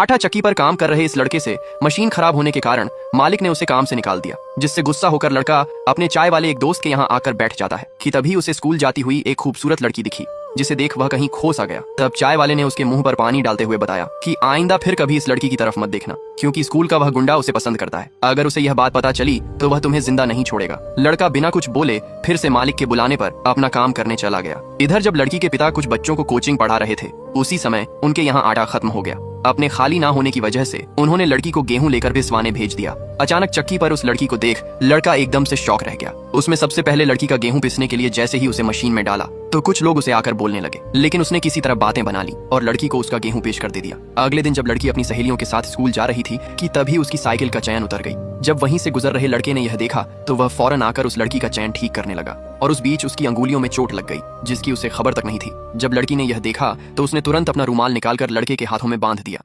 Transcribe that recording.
आटा चक्की पर काम कर रहे इस लड़के से मशीन खराब होने के कारण मालिक ने उसे काम से निकाल दिया, जिससे गुस्सा होकर लड़का अपने चाय वाले एक दोस्त के यहाँ आकर बैठ जाता है कि तभी उसे स्कूल जाती हुई एक खूबसूरत लड़की दिखी, जिसे देख वह कहीं खो सा गया। तब चाय वाले ने उसके मुंह पर पानी डालते हुए बताया कि आइंदा फिर कभी इस लड़की की तरफ मत देखना, क्योंकि स्कूल का वह गुंडा उसे पसंद करता है। अगर उसे यह बात पता चली तो वह तुम्हें जिंदा नहीं छोड़ेगा। लड़का बिना कुछ बोले फिर से मालिक के बुलाने पर अपना काम करने चला गया। इधर जब लड़की के पिता कुछ बच्चों को कोचिंग पढ़ा रहे थे, उसी समय उनके यहाँ आटा खत्म हो गया। अपने खाली ना होने की वजह से उन्होंने लड़की को गेहूं लेकर भिसवाने भेज दिया। अचानक चक्की पर उस लड़की को देख लड़का एकदम से शॉक रह गया। उसमें सबसे पहले लड़की का गेहूं पिसने के लिए जैसे ही उसे मशीन में डाला तो कुछ लोग उसे आकर बोलने लगे, लेकिन उसने किसी तरह बातें बना ली और लड़की को उसका गेहूं पेश कर दे दिया। अगले दिन जब लड़की अपनी सहेलियों के साथ स्कूल जा रही थी कि तभी उसकी साइकिल का चैन उतर गई। जब वहीं से गुजर रहे लड़के ने यह देखा तो वह फौरन आकर उस लड़की का चैन ठीक करने लगा और उस बीच उसकी अंगुलियों में चोट लग गई, जिसकी उसे खबर तक नहीं थी। जब लड़की ने यह देखा तो उसने तुरंत अपना रुमाल निकालकर लड़के के हाथों में बांध दिया।